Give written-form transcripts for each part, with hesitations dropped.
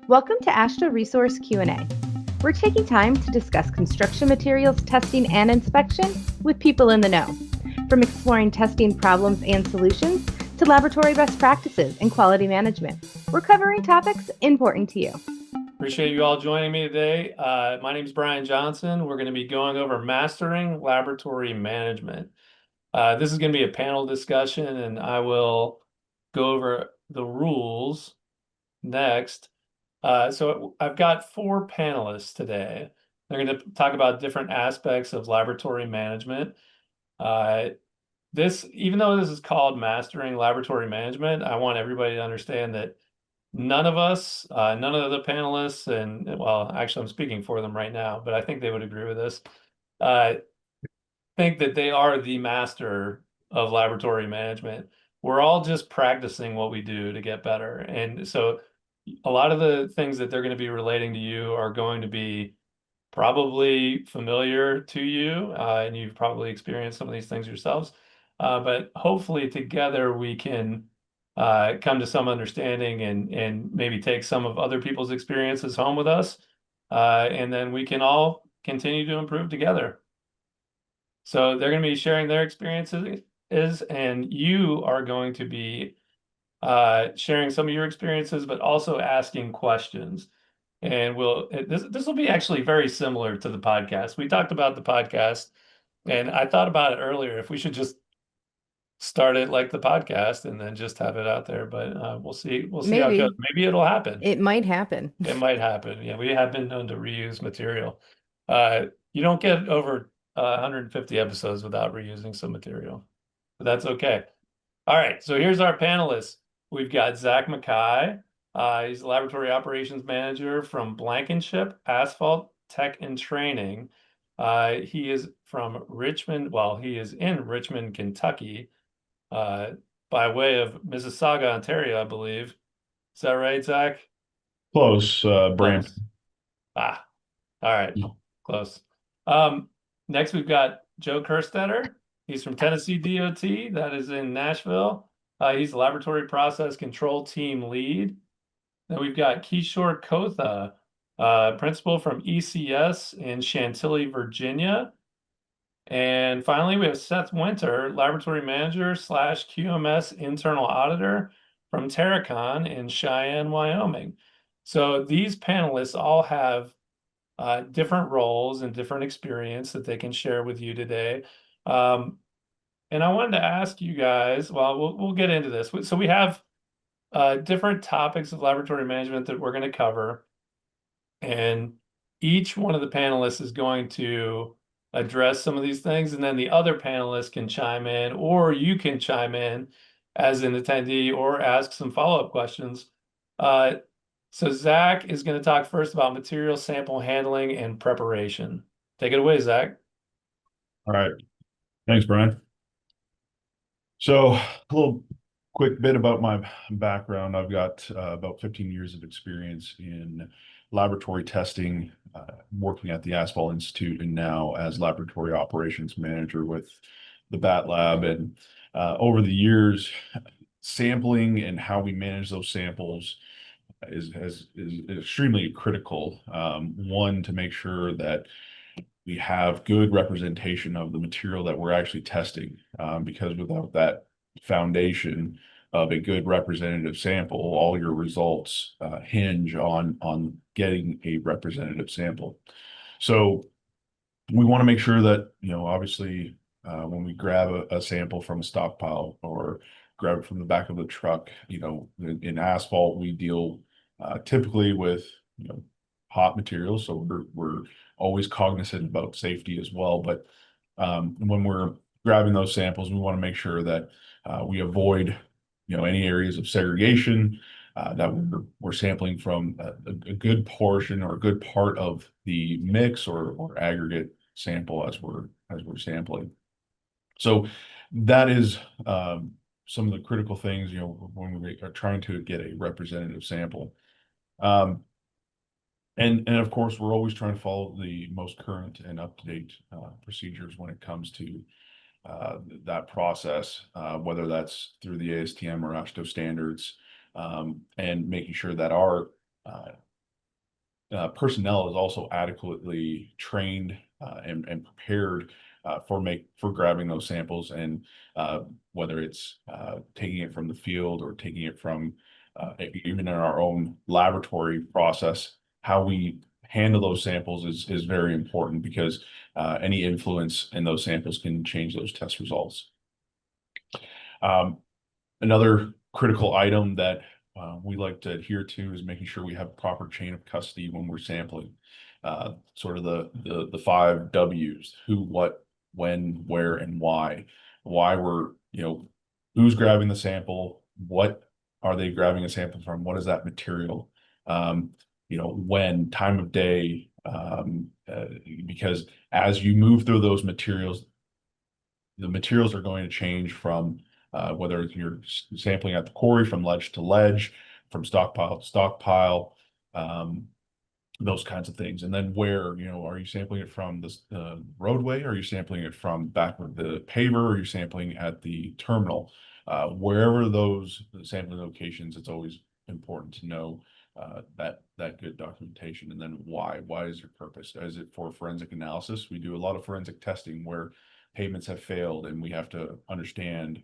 Welcome to AASHTO Resource Q&A. We're taking time to discuss construction materials testing and inspection with people in the know, from exploring testing problems and solutions to laboratory best practices and quality management. We're covering topics important to you. Appreciate you all joining me today. My name is Brian Johnson. We're going to be going over mastering laboratory management. This is going to be a panel discussion, and I will go over the rules next. So I've got 4 panelists today. They're going to talk about different aspects of laboratory management. Even though this is called Mastering Laboratory Management, I want everybody to understand that none of us, none of the panelists, and well, actually I'm speaking for them right now, but I think they would agree with this, think that they are the master of laboratory management. We're all just practicing what we do to get better. And so a lot of the things that they're going to be relating to you are going to be probably familiar to you, and you've probably experienced some of these things yourselves. But hopefully together we can come to some understanding and maybe take some of other people's experiences home with us, and then we can all continue to improve together. So they're going to be sharing their experiences, and you are going to be sharing some of your experiences, but also asking questions. And this will be actually very similar to the podcast. We talked about the podcast, and I thought about it earlier if we should just start it like the podcast and then just have it out there. But we'll see. We'll see how it goes. Maybe it'll happen. It might happen. It might happen. Yeah, we have been known to reuse material. You don't get over 150 episodes without reusing some material, but that's okay. All right, so here's our panelists. We've got Zack McKay. He's a laboratory operations manager from Blankenship Asphalt Tech and Training. He is from Richmond. Well, he is in Richmond, Kentucky, by way of Mississauga, Ontario, I believe. Is that right, Zack? Close, Brand. Close. All right, close. Next, we've got Joe Kerstetter. He's from Tennessee DOT, that is in Nashville. He's the laboratory process control team lead. Then we've got Kishore Kotha, principal from ECS in Chantilly, Virginia. And finally, we have Seth Winters, laboratory manager / QMS internal auditor from Terracon in Cheyenne, Wyoming. So these panelists all have different roles and different experience that they can share with you today. And I wanted to ask you guys, well, we'll get into this. So we have different topics of laboratory management that we're going to cover. And each one of the panelists is going to address some of these things. And then the other panelists can chime in, or you can chime in as an attendee or ask some follow-up questions. So Zack is going to talk first about material sample handling and preparation. Take it away, Zack. All right. Thanks, Brian. So a little quick bit about my background. I've got about 15 years of experience in laboratory testing, working at the Asphalt Institute, and now as laboratory operations manager with the BAT Lab. And over the years, sampling and how we manage those samples is extremely critical. One, to make sure that we have good representation of the material that we're actually testing, because without that foundation of a good representative sample, all your results hinge on getting a representative sample. So we want to make sure that, obviously, when we grab a sample from a stockpile or grab it from the back of the truck, in asphalt, we deal typically with, hot materials. So we're always cognizant about safety as well. But when we're grabbing those samples, we want to make sure that we avoid, any areas of segregation, that we're sampling from a good portion or a good part of the mix or aggregate sample as we're sampling. So that is some of the critical things, when we are trying to get a representative sample. And of course, we're always trying to follow the most current and up-to-date procedures when it comes to that process, whether that's through the ASTM or AASHTO standards. and making sure that our personnel is also adequately trained and prepared for grabbing those samples, and whether it's taking it from the field or taking it from even in our own laboratory process, how we handle those samples is very important, because any influence in those samples can change those test results. Another critical item that we like to adhere to is making sure we have a proper chain of custody when we're sampling. Sort of the 5 W's: who, what, when, where, and why. Why we're, who's grabbing the sample, what are they grabbing a sample from, what is that material? When, time of day, because as you move through those materials, the materials are going to change from whether you're sampling at the quarry, from ledge to ledge, from stockpile to stockpile, those kinds of things. And then where, are you sampling it from the roadway? Are you sampling it from back with the paver? Or are you sampling at the terminal? Wherever those sampling locations, it's always important to know that good documentation. And then why? Why is your purpose? Is it for forensic analysis? We do a lot of forensic testing where pavements have failed, and we have to understand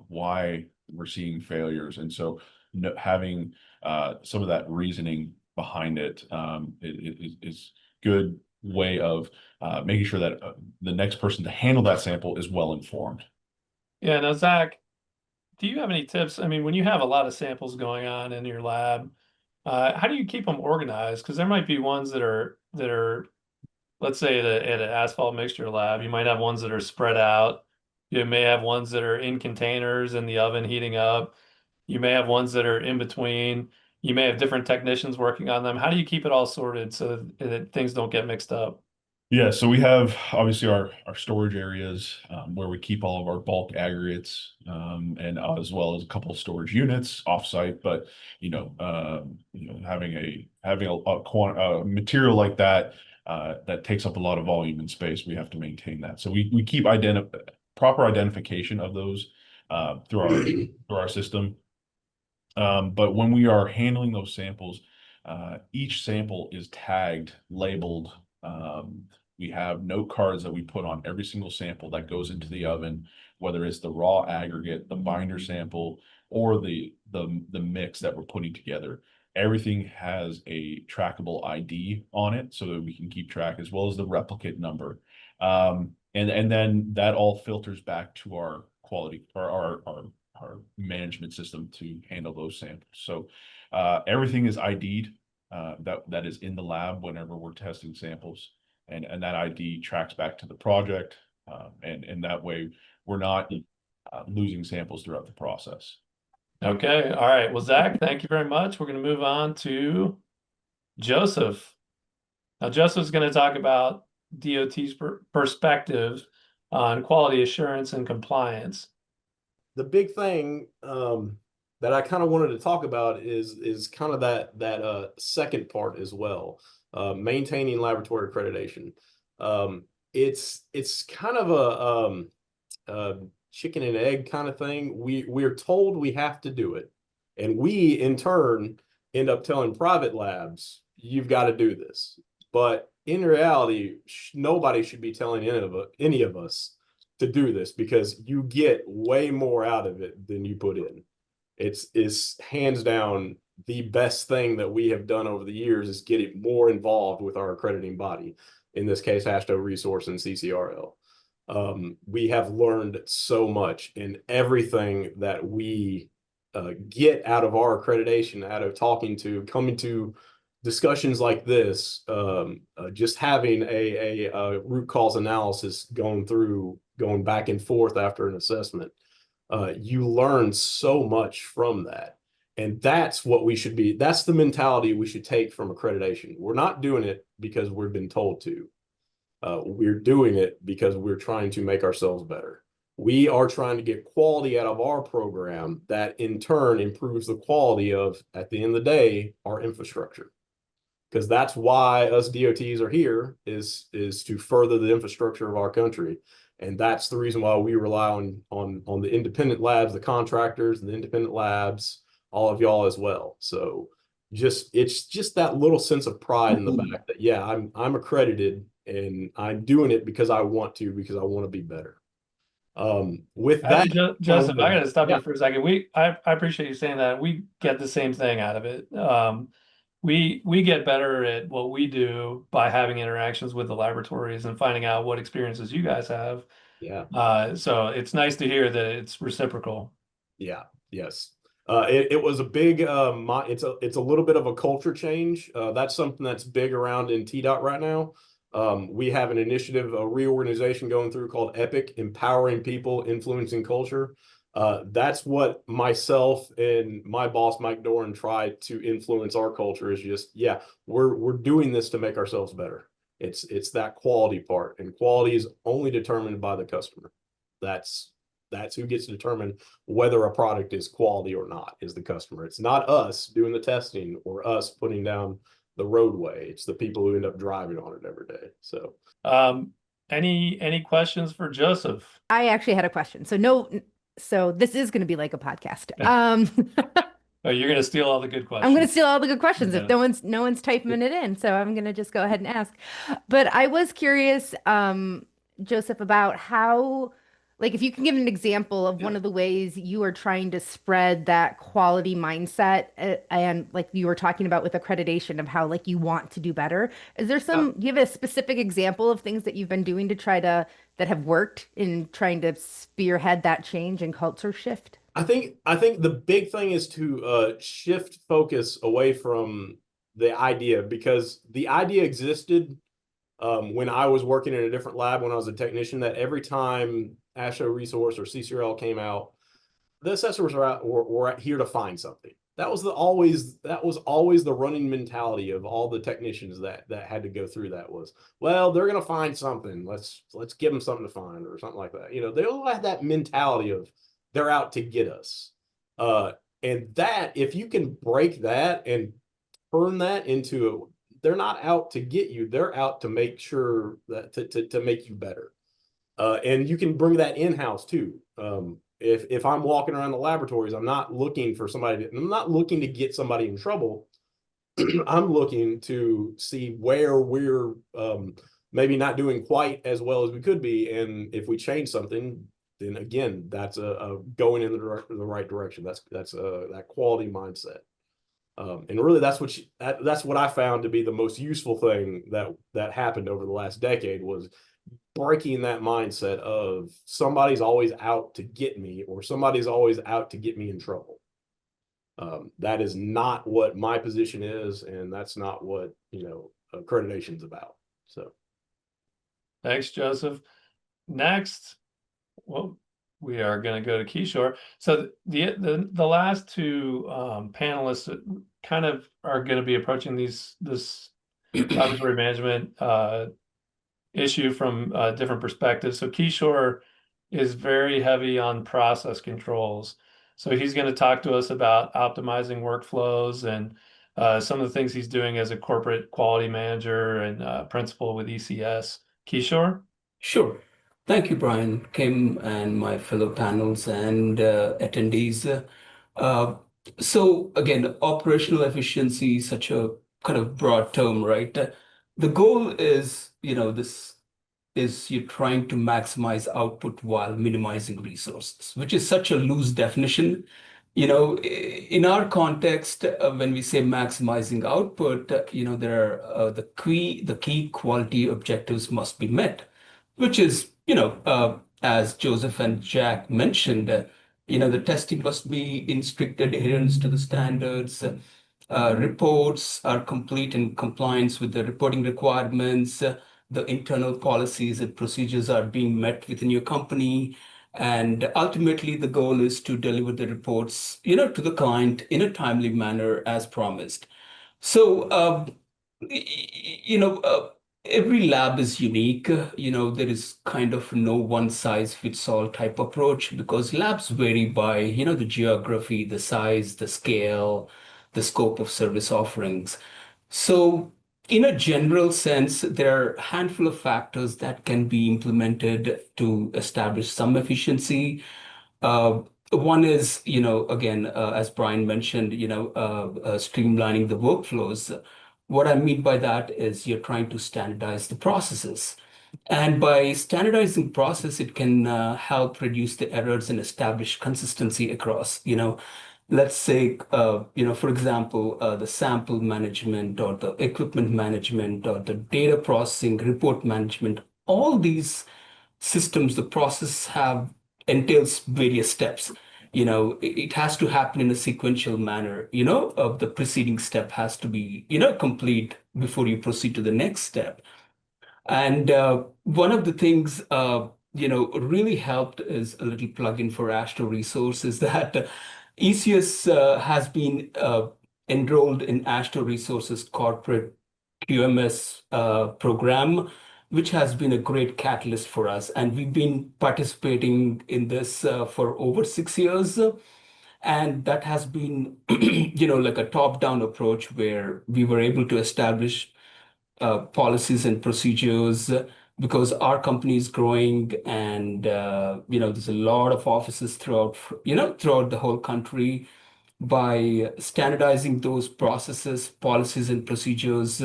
why we're seeing failures. And so having some of that reasoning behind it is good way of making sure that the next person to handle that sample is well informed. Yeah. Now, Zach, do you have any tips? I mean, when you have a lot of samples going on in your lab, how do you keep them organized? Because there might be ones that are, let's say at an asphalt mixture lab, you might have ones that are spread out. You may have ones that are in containers in the oven heating up. You may have ones that are in between. You may have different technicians working on them. How do you keep it all sorted so that things don't get mixed up? Yeah, so we have obviously our storage areas where we keep all of our bulk aggregates, and as well as a couple of storage units offsite. But having a material like that that takes up a lot of volume and space, we have to maintain that. So we keep proper identification of those through our system. But when we are handling those samples, each sample is tagged, labeled. We have note cards that we put on every single sample that goes into the oven, whether it's the raw aggregate, the binder sample, or the mix that we're putting together. Everything has a trackable ID on it so that we can keep track, as well as the replicate number. And then that all filters back to our quality, or our management system to handle those samples. So everything is ID'd that is in the lab whenever we're testing samples. And that ID tracks back to the project, and that way we're not losing samples throughout the process. Okay. All right. Well, Zach, thank you very much. We're going to move on to Joesph. Now, Joseph's going to talk about DOT's perspective on quality assurance and compliance. The big thing that I kind of wanted to talk about is kind of that second part as well. Maintaining laboratory accreditation. It's kind of a chicken and egg kind of thing. We're told we have to do it, and we in turn end up telling private labs, you've got to do this. But in reality, nobody should be telling any of us to do this, because you get way more out of it than you put in. It's hands down the best thing that we have done over the years, is getting more involved with our accrediting body, in this case AASHTO Resource and CCRL. We have learned so much, in everything that we get out of our accreditation, out of coming to discussions like this, just having a root cause analysis, going back and forth after an assessment. You learn so much from that. And that's what we should be. That's the mentality we should take from accreditation. We're not doing it because we've been told to. We're doing it because we're trying to make ourselves better. We are trying to get quality out of our program that in turn improves the quality of, at the end of the day, our infrastructure. Because that's why us DOTs are here, is to further the infrastructure of our country. And that's the reason why we rely on the independent labs, the contractors and the independent labs, all of y'all as well. So it's just that little sense of pride in the back that, yeah, I'm accredited and I'm doing it because I want to be better. With that, Joesph, I gotta stop yeah. you for a second. I appreciate you saying that. We get the same thing out of it. We get better at what we do by having interactions with the laboratories and finding out what experiences you guys have. Yeah. So it's nice to hear that it's reciprocal. Yeah. Yes. It was a big it's a little bit of a culture change. That's something that's big around in TDOT right now. We have an initiative, a reorganization going through called EPIC, Empowering People, Influencing Culture. That's what myself and my boss, Mike Doran, try to influence our culture is just, yeah, we're doing this to make ourselves better. It's that quality part, and quality is only determined by the customer. That's who gets to determine whether a product is quality or not, is the customer. It's not us doing the testing or us putting down the roadway. It's the people who end up driving on it every day. So any questions for Joesph? I actually had a question. So this is going to be like a podcast. Oh, you're going to steal all the good questions. I'm going to steal all the good questions if Yeah. no one's typing it in. So I'm going to just go ahead and ask. But I was curious, Joesph, about how, like, if you can give an example of one of the ways you are trying to spread that quality mindset, and like you were talking about with accreditation of how like you want to do better. Is there do you have a specific example of things that you've been doing to try to that have worked in trying to spearhead that change and culture shift? I think the big thing is to shift focus away from the idea, because the idea existed when I was working in a different lab when I was a technician, that every time AASHTO resource or CCRL came out, the assessors were here to find something. That was always the running mentality of all the technicians that had to go through that was, well, they're going to find something. Let's give them something to find or something like that. You know, they all had that mentality of they're out to get us. And that, if you can break that and turn that into they're not out to get you, they're out to make sure that to make you better. And you can bring that in-house too. If I'm walking around the laboratories, I'm not looking to get somebody in trouble. I'm looking to see where we're maybe not doing quite as well as we could be. And if we change something, then again, that's a going in the right direction. That's that quality mindset. And really, that's what I found to be the most useful thing that happened over the last decade, was breaking that mindset of somebody's always out to get me, or somebody's always out to get me in trouble. That is not what my position is, and that's not what accreditation's about. So, Thanks, Joesph. Next, well, we are going to go to Kishore. So the last two panelists kind of are going to be approaching this laboratory management issue from different perspectives. So Kishore is very heavy on process controls. So he's going to talk to us about optimizing workflows and some of the things he's doing as a corporate quality manager and principal with ECS. Kishore? Sure. Thank you, Brian, Kim, and my fellow panels and attendees. So again, operational efficiency is such a kind of broad term, right? The goal is, this is you're trying to maximize output while minimizing resources, which is such a loose definition. In our context, when we say maximizing output, there are the key quality objectives must be met, which is, as Joesph and Jack mentioned, the testing must be in strict adherence to the standards. Reports are complete in compliance with the reporting requirements. The internal policies and procedures are being met within your company. And ultimately, the goal is to deliver the reports, to the client in a timely manner as promised. So, every lab is unique. There is kind of no one size fits all type approach, because labs vary by, the geography, the size, the scale, the scope of service offerings. So in a general sense, there are a handful of factors that can be implemented to establish some efficiency. one is, again, as Brian mentioned, streamlining the workflows. What I mean by that is you're trying to standardize the processes. And by standardizing process, it can help reduce the errors and establish consistency across, let's say, for example, the sample management or the equipment management or the data processing, report management, all these systems, the process have entails various steps. It has to happen in a sequential manner. Of the preceding step has to be, complete before you proceed to the next step. And one of the things, really helped is a little plugin for AASHTO resources that ECS has been enrolled in AASHTO resources corporate QMS program, which has been a great catalyst for us. And we've been participating in this for over 6 years. And that has been, like a top-down approach where we were able to establish policies and procedures because our company is growing and there's a lot of offices throughout the whole country. By standardizing those processes, policies, and procedures,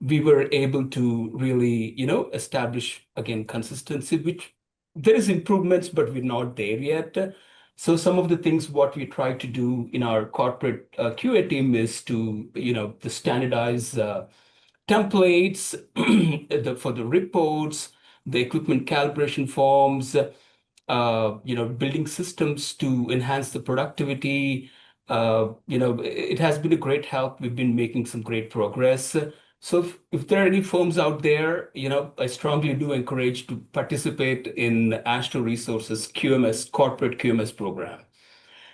we were able to really establish again consistency, which there is improvements, but we're not there yet. So some of the things what we try to do in our corporate QA team is to to standardize templates for the reports, the equipment calibration forms, building systems to enhance the productivity. It has been a great help. We've been making some great progress. So if there are any firms out there, I strongly do encourage to participate in AASHTO Resources QMS, corporate QMS program.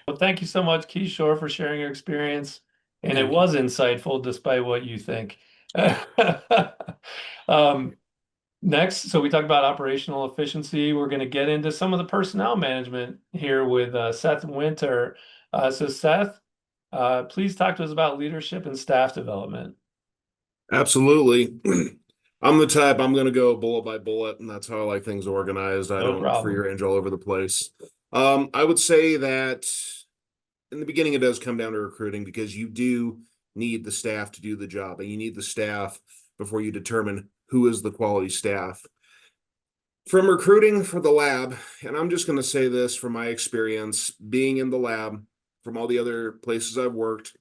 Well, thank you so much, Kishore, for sharing your experience. And Thank it you. was insightful despite what you think. Next, so we talked about operational efficiency. We're going to get into some of the personnel management here with Seth Winter. So Seth, please talk to us about leadership and staff development. Absolutely. I'm the type, I'm going to go bullet by bullet, and that's how I like things organized. I No don't problem. free range all over the place. I would say that in the beginning, it does come down to recruiting because you do need the staff to do the job, and you need the staff before you determine who is the quality staff. From recruiting for the lab, and I'm just going to say this from my experience being in the lab, from all the other places I've worked,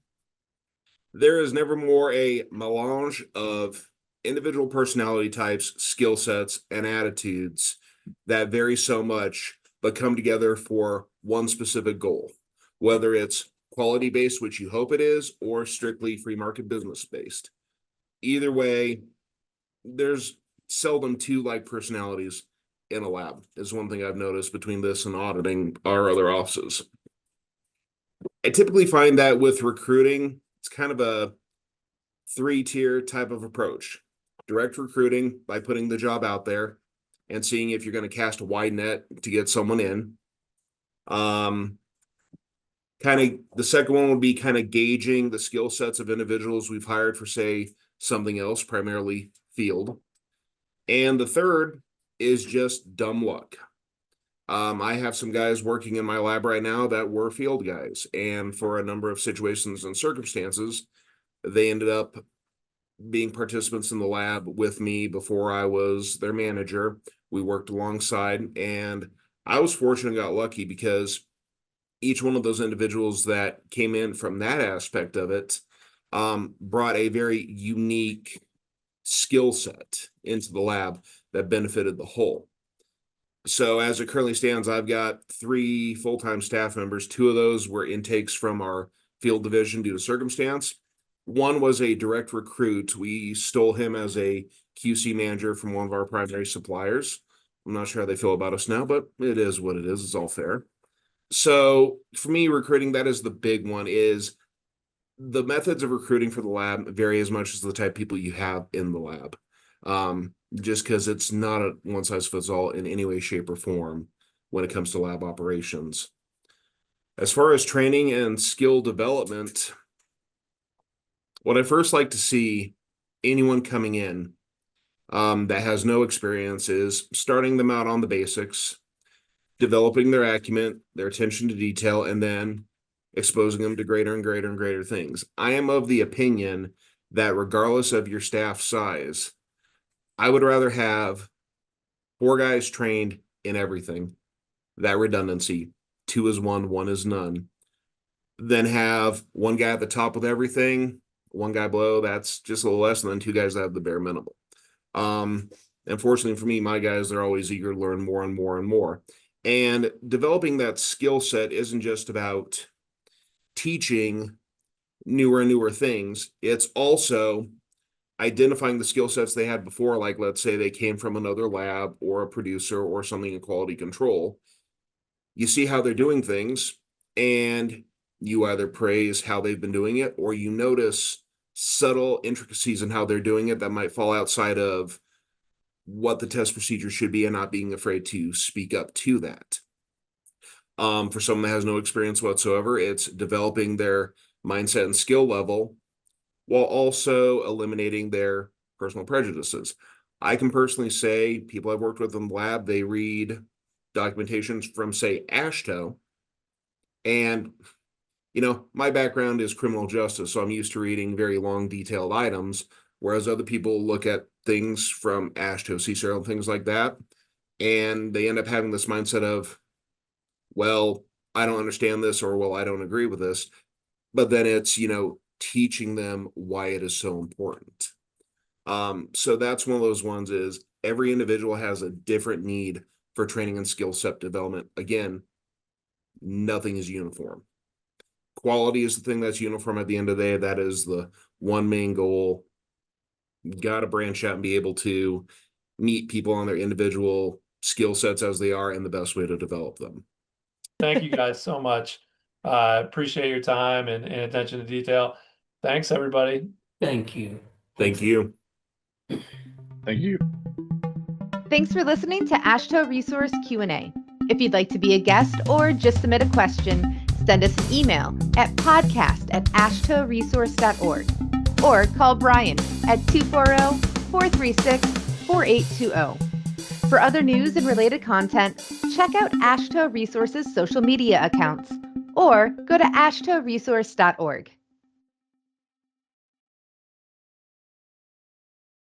there is never more a melange of individual personality types, skill sets, and attitudes that vary so much, but come together for one specific goal, whether it's quality based, which you hope it is, or strictly free market business based. Either way, there's seldom two like personalities in a lab, is one thing I've noticed between this and auditing our other offices. I typically find that with recruiting, it's kind of a 3-tier type of approach. Direct recruiting by putting the job out there and seeing if you're going to cast a wide net to get someone in. Kind of the second one would be kind of gauging the skill sets of individuals we've hired for, say, something else, primarily field. And the third is just dumb luck. I have some guys working in my lab right now that were field guys, and for a number of situations and circumstances, they ended up being participants in the lab with me before I was their manager. We worked alongside, and I was fortunate and got lucky because each one of those individuals that came in from that aspect of it brought a very unique skill set into the lab that benefited the whole. So as it currently stands, I've got 3 full-time staff members. 2 of those were intakes from our field division due to circumstance. One was a direct recruit. We stole him as a QC manager from one of our primary suppliers. I'm not sure how they feel about us now, but it is what it is. It's all fair. So for me, recruiting, that is the big one. Is the methods of recruiting for the lab vary as much as the type of people you have in the lab. Just because it's not a one-size-fits-all in any way, shape, or form when it comes to lab operations. As far as training and skill development, what I first like to see anyone coming in that has no experience is starting them out on the basics, developing their acumen, their attention to detail, and then exposing them to greater and greater and greater things. I am of the opinion that regardless of your staff size, I would rather have 4 guys trained in everything, that redundancy, 2 is 1, 1 is none, than have 1 guy at the top with everything, 1 guy below, that's just a little less, and then 2 guys that have the bare minimum. Unfortunately for me, my guys, they're always eager to learn more and more and more. And developing that skill set isn't just about teaching newer and newer things. It's also identifying the skill sets they had before, like let's say they came from another lab or a producer or something in quality control. You see how they're doing things, and you either praise how they've been doing it, or you notice subtle intricacies in how they're doing it that might fall outside of what the test procedure should be, and not being afraid to speak up to that. For someone that has no experience whatsoever, it's developing their mindset and skill level while also eliminating their personal prejudices. I can personally say people I've worked with in the lab, they read documentations from, say, AASHTO, and my background is criminal justice, so I'm used to reading very long, detailed items, whereas other people look at things from AASHTO, CSERL, and things like that, and they end up having this mindset of, well, I don't understand this, or, well, I don't agree with this. But then it's, teaching them why it is so important. So that's one of those ones is every individual has a different need for training and skill set development. Again, nothing is uniform. Quality is the thing that's uniform at the end of the day. That is the one main goal. You got to branch out and be able to meet people on their individual skill sets as they are, and the best way to develop them. Thank you guys so much. Appreciate your time and attention to detail. Thanks, everybody. Thank you. Thank you. Thank you. Thanks for listening to AASHTO Resource Q&A. If you'd like to be a guest or just submit a question, send us an email at podcast@ashtoresource.org or call Brian at 240-436-4820. For other news and related content, check out AASHTO Resource's social media accounts or go to ashtoresource.org.